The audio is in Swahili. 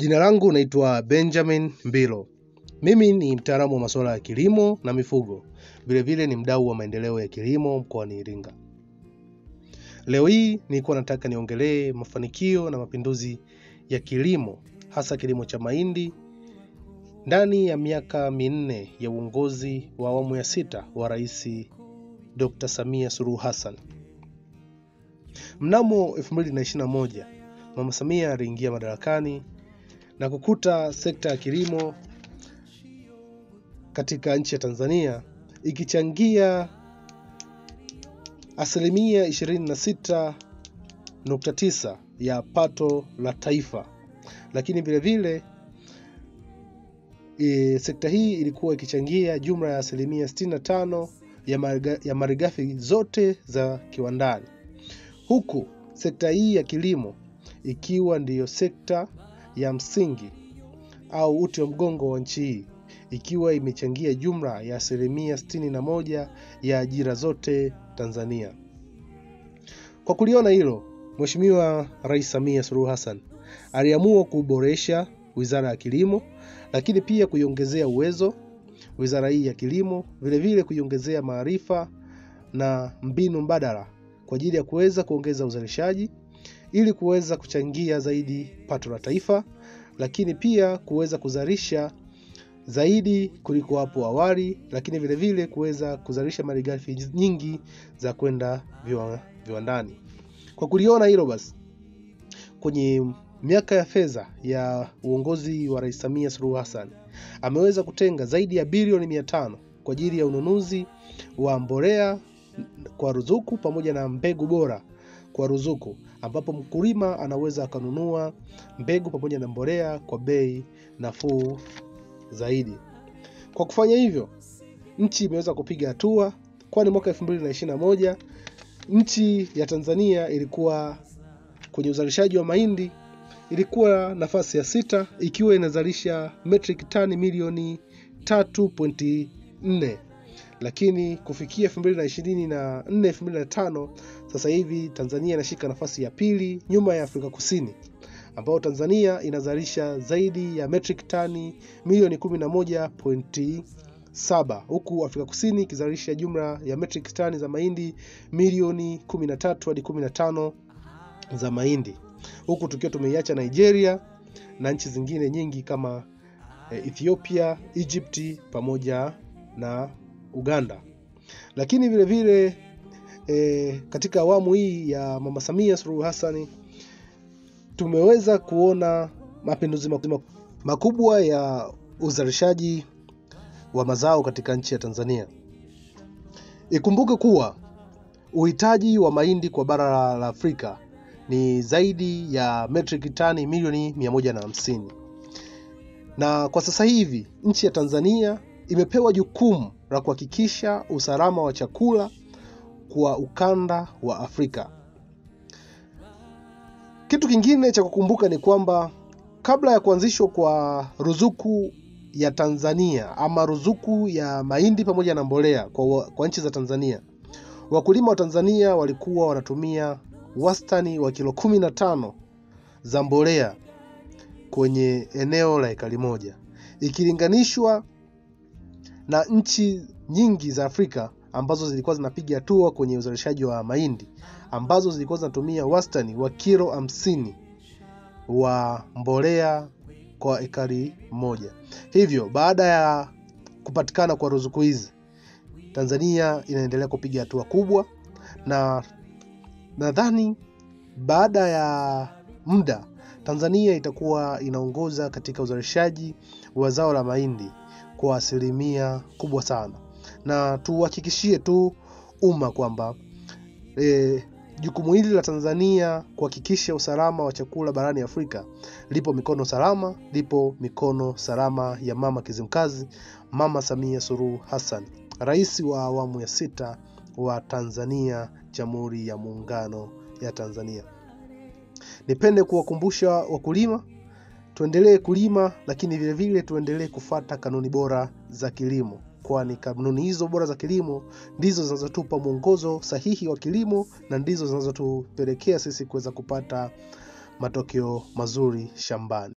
Jina langu naitwa Benjamin Mbilo. Mimi ni mtaalamu wa masuala ya kilimo na mifugo. Vile vile ni mdau wa maendeleo ya kilimo mkoani Iringa. Leo hii nilikuwa nataka niongelee mafanikio na mapinduzi ya kilimo, hasa kilimo cha mahindi ndani ya miaka 4 ya uongozi wa awamu ya 6 wa Rais Dr. Samia Suluhu Hassan. Mnamo 2021, Mama Samia aliingia madarakani na kukuta sekta ya kilimo katika nchi ya Tanzania ikichangia asilimia 26.9 ya pato la taifa. Lakini vile vile sekta hii ilikuwa ikichangia jumla ya asilimia 65 ya malighafi zote za kiwandani. Huku sekta hii ya kilimo ikiwa ndiyo sekta ya msingi au uti wa mgongo wa nchi hii, ikiwa imechangia jumla ya asilimia 61 ya ajira zote Tanzania. Kwa kuliona hilo, Mheshimiwa Rais Samia Suluhu Hassan aliamua kuboresha Wizara ya Kilimo, lakini pia kuiongezea uwezo wizara hii ya kilimo, vile vile kuiongezea maarifa na mbinu mbadala kwa ajili ya kuweza kuongeza uzalishaji ili kuweza kuchangia zaidi pato la taifa, lakini pia kuweza kuzalisha zaidi kuliko hapo awali, lakini vile vile kuweza kuzalisha malighafi nyingi za kwenda viwandani. Kwa kuliona hilo basi, kwenye miaka ya fedha ya uongozi wa Rais Samia Suluhu Hassan ameweza kutenga zaidi ya bilioni 500 kwa ajili ya ununuzi wa mbolea kwa ruzuku pamoja na mbegu bora kwa ruzuku, ambapo mkulima anaweza akanunua mbegu pamoja na mbolea kwa bei nafuu zaidi. Kwa kufanya hivyo, nchi imeweza kupiga hatua, kwani mwaka 2021 nchi ya Tanzania ilikuwa kwenye uzalishaji wa mahindi ilikuwa nafasi ya 6, ikiwa inazalisha metric tani milioni 3.4. Lakini kufikia 2024-2025 sasa hivi Tanzania inashika nafasi ya 2 nyuma ya Afrika Kusini, ambao Tanzania inazalisha zaidi ya metric tani milioni 11.7, huku Afrika Kusini ikizalisha jumla ya metric tani za mahindi milioni 13 hadi 15 za mahindi, huku tukiwa tumeiacha Nigeria na nchi zingine nyingi kama Ethiopia, Egypt pamoja na Uganda. Lakini vile vile katika awamu hii ya Mama Samia Suluhu Hassan tumeweza kuona mapinduzi makubwa ya uzalishaji wa mazao katika nchi ya Tanzania. Ikumbuke kuwa uhitaji wa mahindi kwa bara la Afrika ni zaidi ya metric tani milioni 150. Na kwa sasa hivi nchi ya Tanzania imepewa jukumu la kuhakikisha usalama wa chakula kwa ukanda wa Afrika. Kitu kingine cha kukumbuka ni kwamba kabla ya kuanzishwa kwa ruzuku ya Tanzania ama ruzuku ya mahindi pamoja na mbolea kwa nchi za Tanzania, wakulima wa Tanzania walikuwa wanatumia wastani wa kilo 15 za mbolea kwenye eneo la ekari moja, ikilinganishwa na nchi nyingi za Afrika ambazo zilikuwa zinapiga hatua kwenye uzalishaji wa mahindi, ambazo zilikuwa zinatumia wastani wa kilo 50 wa mbolea kwa ekari moja. Hivyo baada ya kupatikana kwa ruzuku hizi, Tanzania inaendelea kupiga hatua kubwa, na nadhani baada ya muda Tanzania itakuwa inaongoza katika uzalishaji wa zao la mahindi kwa asilimia kubwa sana. Na tuhakikishie tu umma kwamba jukumu hili la Tanzania kuhakikisha usalama wa chakula barani Afrika lipo mikono salama, lipo mikono salama ya mama Kizimkazi, Mama Samia Suluhu Hassan, Rais wa awamu ya 6 wa Tanzania, Jamhuri ya Muungano ya Tanzania. Nipende kuwakumbusha wakulima tuendelee kulima, lakini vile vile tuendelee kufuata kanuni bora za kilimo, kwani kanuni hizo bora za kilimo ndizo zinazotupa mwongozo sahihi wa kilimo na ndizo zinazotupelekea sisi kuweza kupata matokeo mazuri shambani.